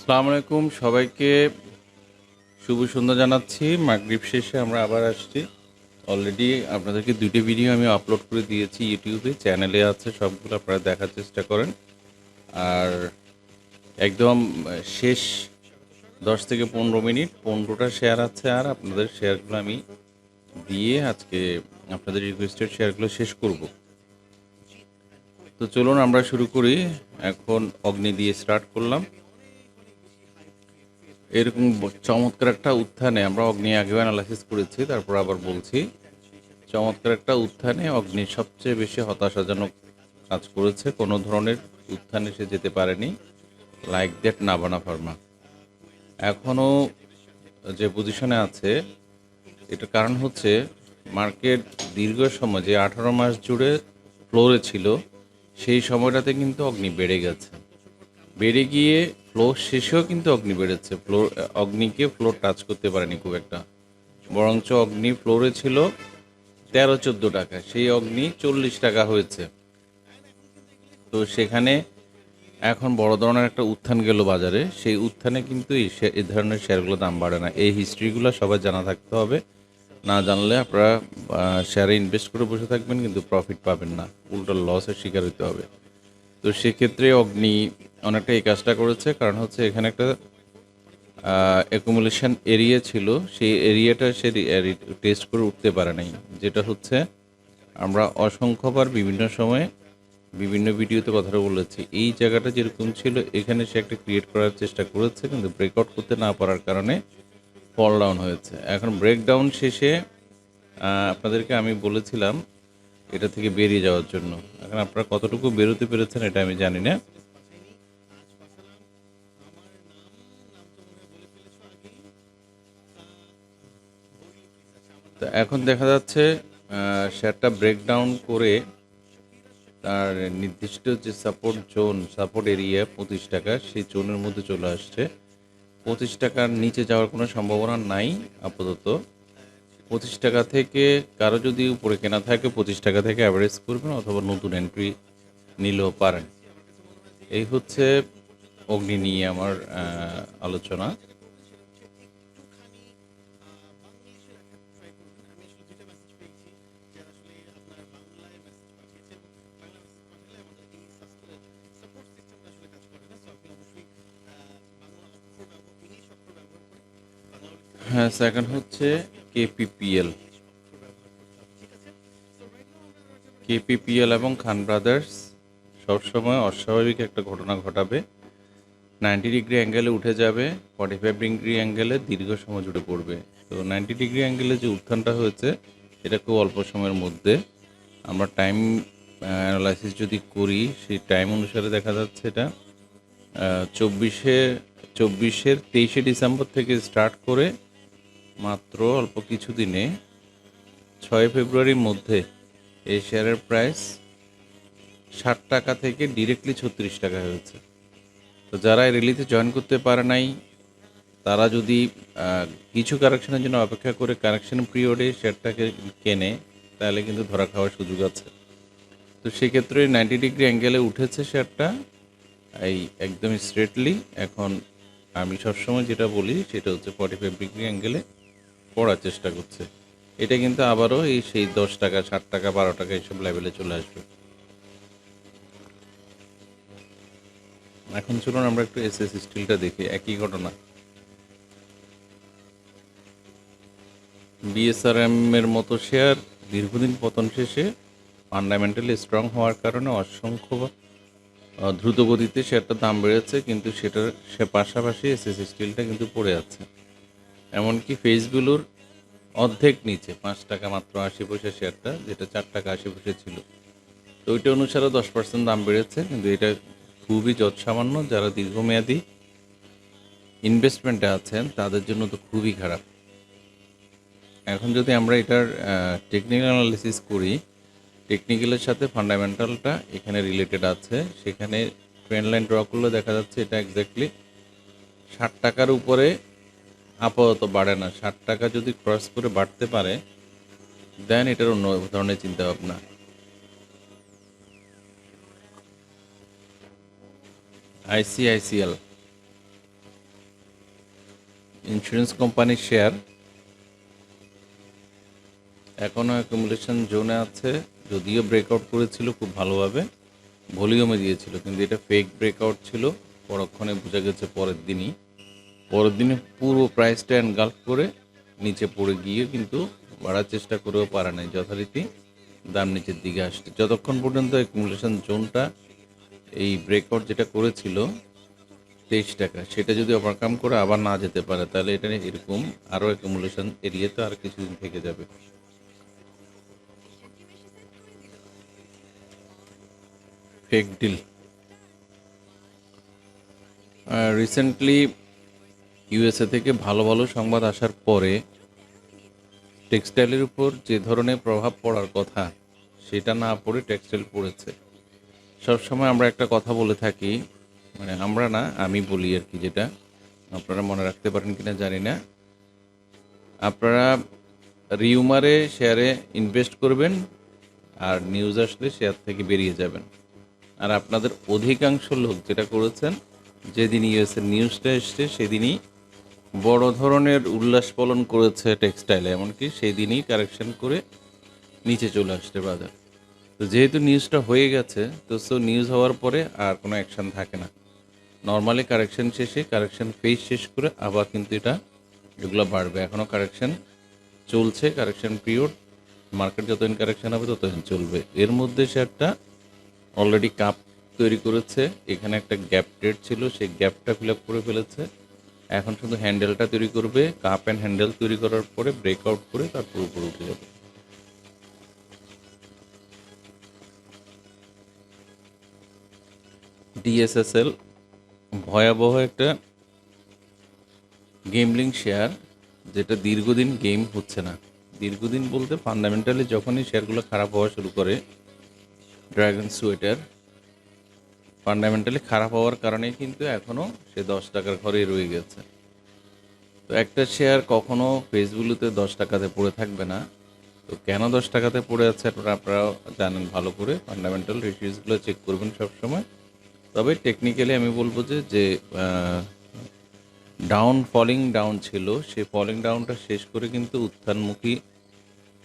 আসসালামু আলাইকুম সবাইকে শুভ সন্ধ্যা জানাচ্ছি। মাগরিব শেষে আমরা আবার আসছি। অলরেডি আপনাদেরকে ২টি ভিডিও আমি আপলোড করে দিয়েছি ইউটিউবে, চ্যানেলে আছে সবগুলো, আপনারা দেখার চেষ্টা করেন। আর একদম শেষ ১০ থেকে ১৫ মিনিট ১৫টা শেয়ার আছে, আর আপনাদের শেয়ারগুলো আমি দিয়ে আজকে আপনাদের রিকোয়েস্টেড শেয়ারগুলো শেষ করব। তো চলুন আমরা শুরু করি। এখন অগ্নি দিয়ে স্টার্ট করলাম। এরকম চমৎকার একটা উত্থানে আমরা অগ্নি আগেও অ্যানালাইসিস করেছি, তারপর আবার বলছি, চমৎকার একটা উত্থানে অগ্নি সবচেয়ে বেশি হতাশাজনক কাজ করেছে। কোনো ধরনের উত্থানে সে যেতে পারেনি, লাইক দ্যাট নাভানা ফার্মা এখনও যে পজিশনে আছে। এটার কারণ হচ্ছে মার্কেট দীর্ঘ সময় যে 18 মাস জুড়ে ফ্লোরে ছিল, সেই সময়টাতে কিন্তু অগ্নি বেড়ে গেছে। বেড়ে গিয়ে ফ্লোর শেষেও কিন্তু অগ্নি বেড়েছে। অগ্নিকে ফ্লোর টাচ করতে পারেনি খুব একটা, বরঞ্চ অগ্নি ফ্লোরে ছিল 13-14 টাকা, সেই অগ্নি 40 টাকা হয়েছে। তো সেখানে এখন বড় ধরনের একটা উত্থান গেল বাজারে। সেই উত্থানে কিন্তু এই ধরনের শেয়ারগুলো দাম বাড়ে না। এই হিস্ট্রিগুলো সবাই জানা থাকতে হবে। না জানলে আপনারা শেয়ারে ইনভেস্ট করে বসে থাকবেন, কিন্তু প্রফিট পাবেন না, উল্টো লসের শিকার হতে হবে। তো সেক্ষেত্রে অগ্নি অনেকটা এই কাজটা করেছে। কারণ হচ্ছে এখানে একটা অ্যাকুমুলেশন এরিয়া ছিল, সেই এরিয়াটা সে টেস্ট করে উঠতে পারে নাই। যেটা হচ্ছে আমরা অসংখ্যবার বিভিন্ন সময়ে বিভিন্ন ভিডিওতে কথাটা বলেছি, এই জায়গাটা যেরকম ছিল এখানে সে একটা ক্রিয়েট করার চেষ্টা করেছে, কিন্তু ব্রেকআউট করতে না পারার কারণে ফল ডাউন হয়েছে। এখন ব্রেকডাউন শেষে আপনাদেরকে আমি বলেছিলাম এটা থেকে বেরিয়ে যাওয়ার জন্য। এখন আপনারা কতটুকু বেরোতে পেরেছেন এটা আমি জানি না। তো এখন দেখা যাচ্ছে শেয়ারটা ব্রেকডাউন করে তার নির্দিষ্ট যে সাপোর্ট এরিয়া 25 টাকা, সেই জোনের মধ্যে চলে আসছে। 25 টাকার নিচে যাওয়ার কোনো সম্ভাবনা নাই আপাতত। 25 টাকা থেকে কারো যদি উপরে কেনা থাকে 25 টাকা থেকে অ্যাভারেজ করবেন, অথবা নতুন এন্ট্রি নিলেও পারেন। এই হচ্ছে অগ্নি নিয়ে আমার আলোচনা। হ্যাঁ, সেকেন্ড হচ্ছে কেপিপিএল। কেপিপিএল এবং খান ব্রাদার্স সবসময় অস্বাভাবিক একটা ঘটনা ঘটাবে। 90 ডিগ্রি অ্যাঙ্গেলে উঠে যাবে, 45 ডিগ্রি অ্যাঙ্গেলে দীর্ঘ সময় জুড়ে পড়বে। তো 90 ডিগ্রি অ্যাঙ্গেলে যে উত্থানটা হয়েছে এটা খুব অল্প সময়ের মধ্যে। আমরা টাইম অ্যানালাইসিস যদি করি, সেই টাইম অনুসারে দেখা যাচ্ছে এটা চব্বিশের 23শে ডিসেম্বর থেকে স্টার্ট করে মাত্র অল্প কিছু দিনে 6 ফেব্রুয়ারির মধ্যে এই শেয়ারের প্রাইস 60 টাকা থেকে ডিরেক্টলি 36 টাকা হয়েছে। তো যারা এই র্যালিতে জয়েন করতে পারে নাই, তারা যদি কিছু কারেকশনের জন্য অপেক্ষা করে কারেকশন পিরিয়ডে শেয়ারটাকে কেনে, তাহলে কিন্তু ধরা খাওয়ার সুযোগ আছে। তো সেক্ষেত্রে 90 ডিগ্রি অ্যাঙ্গেলে উঠেছে শেয়ারটা এই একদম স্ট্রেটলি। এখন আমি সবসময় যেটা বলি সেটা হচ্ছে 45 ডিগ্রি অ্যাঙ্গেলে পড়ার চেষ্টা করছে। এটা কিন্তু আবারও এই সেই 10 টাকা, 60 টাকা, 12 টাকা এইসব লেভেলে চলে আসবে। এখন চলুন আমরা একটু এসএস স্টিলটা দেখি, একই ঘটনা। বিএসআরএম এর মতো শেয়ার দীর্ঘদিন পতন শেষে ফান্ডামেন্টালি স্ট্রং হওয়ার কারণে অসংখ্য দ্রুত গতিতে শেয়ারটার দাম বেড়েছে, কিন্তু সে পাশাপাশি এসএস স্টিলটা কিন্তু পড়ে আছে। এমনকি ফেসগুলোর অর্ধেক নিচে 5 টাকা মাত্র 80 পয়সা শেয়ারটা, যেটা 4 টাকা 80 পয়সা ছিল। তো ওইটা অনুসারে 10% দাম বেড়েছে, কিন্তু এটা খুবই যৎসামান্য। যারা দীর্ঘমেয়াদী ইনভেস্টমেন্টে আছেন তাদের জন্য তো খুবই খারাপ। এখন যদি আমরা এটার টেকনিক্যাল অ্যানালিসিস করি, টেকনিক্যালের সাথে ফান্ডামেন্টালটা এখানে রিলেটেড আছে। সেখানে ট্রেন্ড লাইন ড্র করলে দেখা যাচ্ছে এটা এক্স্যাক্টলি 60 টাকার উপরে আপাতত বাড়ে না। 60 টাকা যদি ক্রস করে বাড়তে পারে, দেন এটার অন্য ধরনের চিন্তাভাবনা। আইসিআইসিএল ইন্স্যুরেন্স কোম্পানির শেয়ার এখনও অ্যাকুমুলেশন জোনে আছে, যদিও ব্রেকআউট করেছিল খুব ভালোভাবে, ভলিউমে দিয়েছিল, কিন্তু এটা ফেক ব্রেকআউট ছিল। পরক্ষণে বোঝা গেছে পরের দিনে পুরো প্রাইসটা এনগাল্ফ করে নিচে পড়ে গিয়ে কিন্তু বাড়ার চেষ্টা করেও পারে নাই, যথারীতি দাম নিচের দিকে আসছে। যতক্ষণ পর্যন্ত অ্যাকুমুলেশন জোনটা এই ব্রেকআউট যেটা করেছিল 23 টাকা, সেটা যদি ওভারকাম করে আবার না যেতে পারে, তাহলে এটা এরকম আরও অ্যাকুমুলেশন এরিয়াতে আর কিছুদিন থেকে যাবে। Fake deal. রিসেন্টলি ইউএসএ থেকে ভালো ভালো সংবাদ আসার পরে টেক্সটাইলের উপর যে ধরনের প্রভাব পড়ার কথা সেটা না পড়ে টেক্সটাইল পড়েছে। সবসময় আমরা একটা কথা বলে থাকি, মানে আমরা না, আমি বলি আর কি, যেটা আপনারা মনে রাখতে পারেন কিনা জানি না। আপনারা রিউমারে শেয়ারে ইনভেস্ট করবেন আর নিউজ আসলে শেয়ার থেকে বেরিয়ে যাবেন। আর আপনাদের অধিকাংশ লোক যেটা করেছেন, যেদিন ইউএসের নিউজটা এসছে সেদিনই বড় ধরনের উল্লাস পালন করেছে টেক্সটাইলে, এমনকি সেই দিনই কারেকশন করে নিচে চলে আসছে বাজার। তো যেহেতু নিউজটা হয়ে গেছে, তো নিউজ হওয়ার পরে আর কোনো অ্যাকশান থাকে না। নর্মালি কারেকশন শেষে কারেকশন ফেজ শেষ করে আবার কিন্তু এগুলো বাড়বে। এখনও কারেকশন চলছে, কারেকশন পিরিয়ড, মার্কেট যতদিন কারেকশন হবে ততদিন চলবে। এর মধ্যে শেয়ারটা অলরেডি কাপ তৈরি করেছে, এখানে একটা গ্যাপ ট্রেড ছিল, সেই গ্যাপটা ফিল আপ করে ফেলেছে। এখন শুধু হ্যান্ডেলটা তৈরি করবে, কাপ অ্যান্ড হ্যান্ডেল তৈরি করার পরে ব্রেকআউট করে তারপর উপরে উঠে যাবে। ডিএসএসএল ভয়াবহ একটা গেমলিং শেয়ার, যেটা দীর্ঘদিন গেম হচ্ছে না। দীর্ঘদিন বলতে ফান্ডামেন্টালি যখনই শেয়ারগুলো খারাপ হওয়া শুরু করে, ড্রাগন সোয়েটার ফান্ডামেন্টালি খারাপ হওয়ার কারণে কিন্তু এখনও সে 10 টাকার ঘরেই রয়ে গেছে। তো একটা শেয়ার কখনো ফেসবুকে 10 টাকাতে পড়ে থাকবে না। তো কেন 10 টাকাতে পড়ে আছে আপনারাও জানেন ভালো করে। ফান্ডামেন্টাল রেশিওসগুলো চেক করবেন সবসময়। তবে টেকনিক্যালি আমি বলবো যে ফলিং ডাউন ছিল, সেই ফলিং ডাউনটা শেষ করে কিন্তু উত্থানমুখী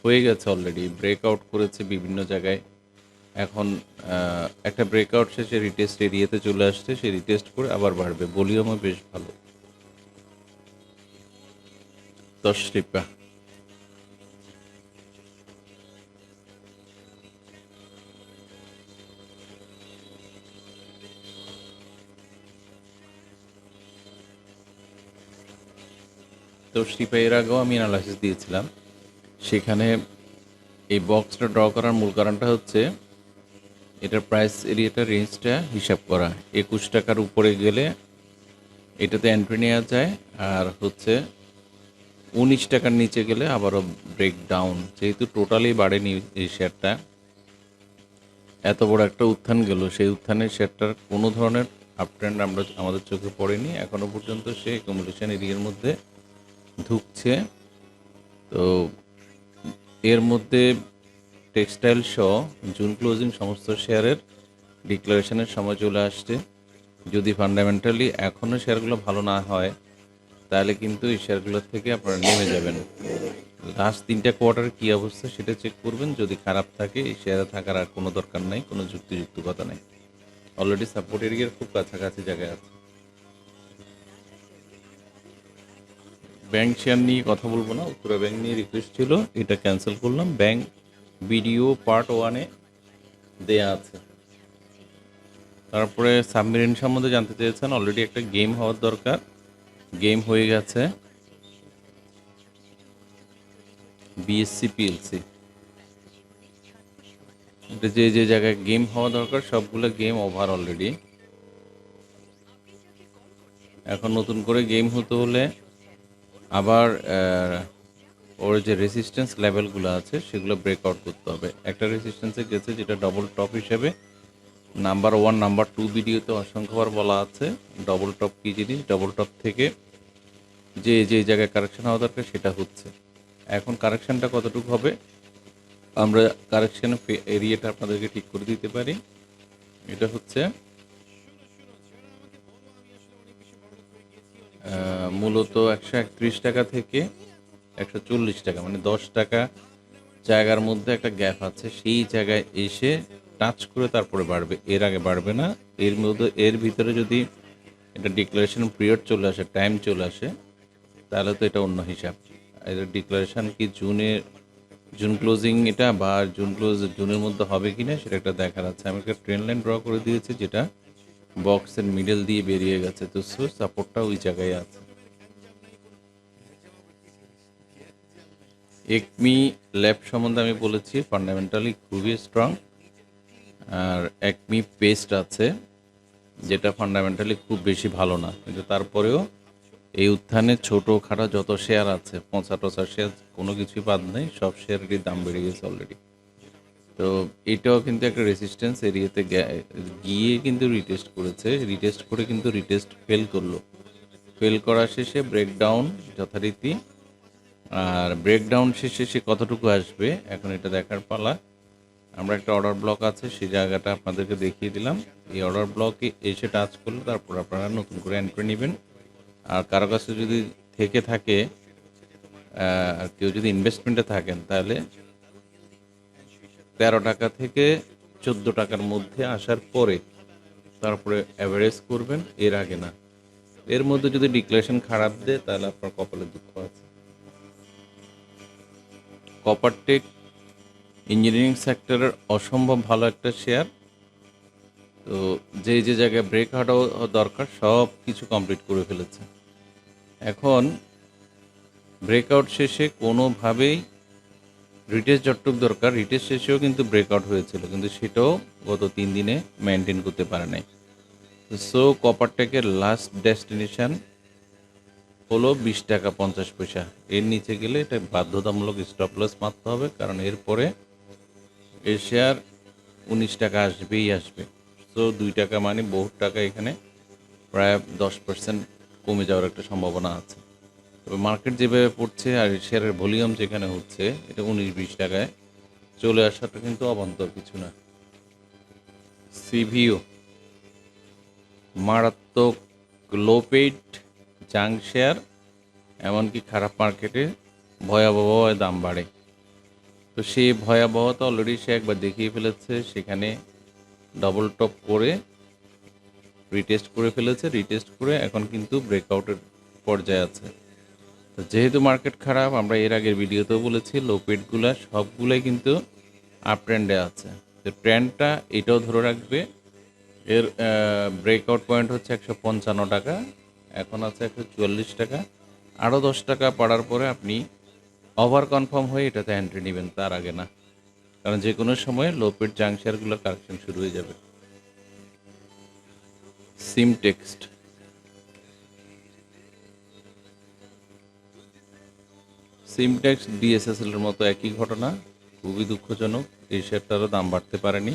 হয়ে গেছে, অলরেডি ব্রেকআউট করেছে বিভিন্ন জায়গায়। এখন একটা ব্রেকআউট শেষে রিটেস্ট এরিয়াতে চলে আসছে, সে রিটেস্ট করে আবার বাড়বে, ভলিউমও বেশ ভালো। 10 টাকা। তো এর আগেও আমি অ্যানালাইসিস দিয়েছিলাম, সেখানে এই বক্সটা ড্র করার মূল কারণটা হচ্ছে এটার প্রাইস এরিয়াটা রেঞ্জটা হিসাব করা। 21 টাকার উপরে গেলে এটাতে এন্ট্রি নেওয়া যায়, আর হচ্ছে 19 টাকার নিচে গেলে আবারও ব্রেক ডাউন। যেহেতু টোটালি বাড়েনি এই শেয়ারটা, এত বড় একটা উত্থান গেল, সেই উত্থানের শেয়ারটার কোনো ধরনের আপ ট্রেন্ড আমাদের চোখে পড়েনি এখনও পর্যন্ত। সে অ্যাকুমুলেশন এরিয়ার মধ্যে ঢুকছে। তো এর মধ্যে টেক্সটাইল সহ জুন ক্লোজিং সমস্ত শেয়ারের ডিক্লারেশনের সময় চলে আসছে। যদি ফান্ডামেন্টালি এখনও শেয়ারগুলো ভালো না হয়, তাহলে কিন্তু এই শেয়ারগুলোর থেকে আপনারা নেমে যাবেন। লাস্ট 3টা কোয়ার্টারের কী অবস্থা সেটা চেক করবেন। যদি খারাপ থাকে, এই শেয়ারে থাকার আর কোনো দরকার নাই, কোনো যুক্তিযুক্তকতা নেই। অলরেডি সাপোর্ট এরিয়ার খুব কাছাকাছি জায়গায় আছে। ব্যাংক শেয়ার নিয়ে কথা বলবো না, উত্তরা ব্যাংক নিয়ে রিকোয়েস্ট ছিল, এটা ক্যান্সেল করলাম। ব্যাংক ভিডিও পার্ট 1-এ দেয়া আছে। তারপরে সাবমেরিন সম্বন্ধে জানতে চেয়েছেন, অলরেডি একটা গেম হওয়ার দরকার, গেম হয়ে গেছে। বিএসসি পিএলসি, এটা যে জায়গায় গেম হওয়া দরকার সবগুলো গেম ওভার অলরেডি। এখন নতুন করে গেম হতে হলে আবার ওর যে রেসিস্ট্যান্স লেভেলগুলো আছে সেগুলো ব্রেকআউট করতে হবে। একটা রেসিস্ট্যান্সে গেছে যেটা ডবল টপ হিসেবে নাম্বার 1 নাম্বার 2 ভিডিওতে অসংখ্যবার বলা আছে ডবল টপ কী জিনিস। ডবল টপ থেকে যে জায়গায় কারেকশন হওয়া দরকার সেটা হচ্ছে। এখন কারেকশানটা কতটুকু হবে, আমরা কারেকশন এরিয়াটা আপনাদেরকে ঠিক করে দিতে পারি। এটা হচ্ছে মূলত 131 টাকা থেকে 140 টাকা, মানে 10 টাকা জায়গার মধ্যে একটা গ্যাপ আছে, সেই জায়গায় এসে টাচ করে তারপরে বাড়বে, এর আগে বাড়বে না। এর ভিতরে যদি একটা ডিক্লারেশন পিরিয়ড চলে আসে, টাইম চলে আসে, তাহলে তো এটা অন্য হিসাব। এর ডিক্লারেশন কি জুন ক্লোজিং এটা, বা জুনের মধ্যে হবে কিনা সেটা একটা দেখার আছে। আমি একটা ট্রেন লাইন ড্র করে দিয়েছি যেটা বক্সের মিডল দিয়ে বেরিয়ে গেছে, তো সাপোর্টটা ওই জায়গায় আছে। একমি ল্যাব সম্বন্ধে আমি বলেছি ফান্ডামেন্টালি খুবই স্ট্রং। আর একমি পেস্ট আছে যেটা ফান্ডামেন্টালি খুব বেশি ভালো না, কিন্তু তারপরেও এই উত্থানে ছোটো খাটো যত শেয়ার আছে, পচা টচা শেয়ার কোনো কিছুই বাদ নেই, সব শেয়ারেরই দাম বেড়ে গেছে অলরেডি। তো এটাও কিন্তু একটা রেসিস্ট্যান্স এরিয়াতে গিয়ে কিন্তু রিটেস্ট করেছে, রিটেস্ট করে কিন্তু রিটেস্ট ফেল করলো। ফেল করা শেষে ব্রেকডাউন যথারীতি, আর ব্রেকডাউন শেষে সে কতটুকু আসবে এখন এটা দেখার পালা। আমরা একটা অর্ডার ব্লক আছে, সেই জায়গাটা আপনাদেরকে দেখিয়ে দিলাম। এই অর্ডার ব্লকে এসে টাচ করলে তারপর আপনারা নতুন করে এন্ট্রি নেবেন। আর কারো কাছে যদি থেকে থাকে, আর কেউ যদি ইনভেস্টমেন্টে থাকেন, তাহলে 13 টাকা থেকে 14 টাকার মধ্যে আসার পরে তারপরে অ্যাভারেজ করবেন, এর আগে না। এর মধ্যে যদি ডিক্লারেশন খারাপ দেয় তাহলে আপনার কপালে দুঃখ আছে। কপারটেক ইঞ্জিনিয়ারিং সেক্টরের অসম্ভব ভালো একটা শেয়ার। তো যে জায়গায় ব্রেক আউট দরকার সব কিছু কমপ্লিট করে ফেলেছে। এখন ব্রেকআউট শেষে কোনোভাবেই রিটেস্ট যতটুকু দরকার, রিটেস্ট শেষেও কিন্তু ব্রেকআউট হয়েছিল, কিন্তু সেটাও গত 3 দিনে মেনটেন করতে পারে নাই। সো কপারটেকের লাস্ট ডেস্টিনেশন হলো 20 টাকা 50 পয়সা। এর নিচে গেলে এটা বাধ্যতামূলক স্টপ লস মারতে হবে, কারণ এরপরে এই শেয়ার 19 টাকা আসবেই আসবে। সো 2 টাকা মানে বহু টাকা, এখানে প্রায় 10% কমে যাওয়ার একটা সম্ভাবনা আছে। তবে মার্কেট যেভাবে পড়ছে আর শেয়ারের ভলিউম যেখানে হচ্ছে, এটা 19-20 টাকায় চলে আসাটা কিন্তু অবান্তর কিছু না। সিভিও মারাত্মক লো পেইড জাঙ্ক শেয়ার, এমনকি খারাপ মার্কেটে ভয়াবহ দাম বাড়ে। তো সেই ভয়াবহতা অলরেডি সে একবার দেখিয়ে ফেলেছে, সেখানে ডবল টপ করে রিটেস্ট করে ফেলেছে, রিটেস্ট করে এখন কিন্তু ব্রেকআউটের পর্যায়ে আছে। তো যেহেতু মার্কেট খারাপ, আমরা এর আগের ভিডিওতেও বলেছি লো পেডগুলো সবগুলোই কিন্তু আপ ট্রেন্ডে আছে। তো ট্রেন্ডটা এটাও ধরে রাখবে। এর ব্রেকআউট পয়েন্ট হচ্ছে 155 টাকা, এখন আছে 144 টাকা। আরও 10 টাকা পাড়ার পরে আপনি ওভার কনফার্ম হয়ে এটাতে এন্ট্রি নেবেন, তার আগে না, কারণ যে কোনো সময় লো পেড জাঙ্ক শেয়ারগুলোর কারেকশন শুরু হয়ে যাবে। সিমটেক্সট ডিএসএসএল এর মতো একই ঘটনা, খুবই দুঃখজনক। এই শেয়ারটারও দাম বাড়তে পারেনি।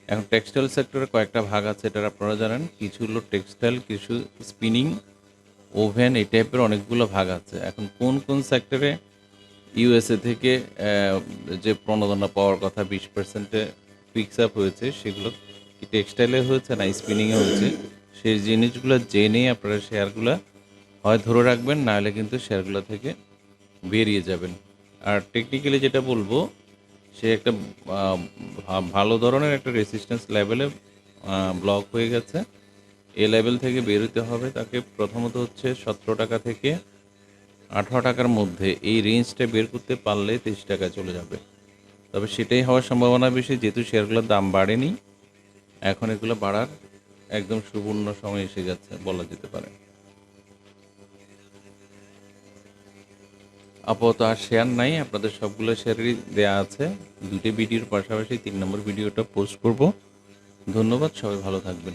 এখন টেক্সটাইল সেক্টরে কয়েকটা ভাগ আছে, এটা আপনারা জানেন। কিছু হলো টেক্সটাইল, কিছু স্পিনিং, ওভেন, এই টাইপের অনেকগুলো ভাগ আছে। এখন কোন কোন সেক্টরে ইউএসএ থেকে যে প্রণোদনা পাওয়ার কথা 20%-এ ফিক্স আপ হয়েছে, সেগুলো কি টেক্সটাইলে হয়েছে না স্পিনিংয়ে হয়েছে, সেই জিনিসগুলো জেনে আপনারা শেয়ারগুলো হয় ধরে রাখবেন, নাহলে কিন্তু শেয়ারগুলো থেকে বেরিয়ে যাবেন। আর টেকনিক্যালি যেটা বলবো, সে একটা ভালো ধরনের একটা রেসিস্ট্যান্স লেভেলে ব্লক হয়ে গেছে। এই লেভেল থেকে বেরোতে হবে তাকে। প্রথমত হচ্ছে 17 টাকা থেকে 18 টাকার মধ্যে এই রেঞ্জটা বের করতে পারলে 23 টাকায় চলে যাবে। তবে সেটাই হওয়ার সম্ভাবনা বেশি, যেহেতু শেয়ারগুলোর দাম বাড়েনি, এখন এগুলো বাড়ার একদম সুবর্ণ সময় এসে গেছে বলা যেতে পারে। আপাতত আর শেয়ার নাই, আপনাদের সবগুলো শেয়ারই দেওয়া আছে। দুটি ভিডিওর পাশাপাশি 3 নম্বর ভিডিওটা পোস্ট করব। ধন্যবাদ, সবাই ভালো থাকবেন।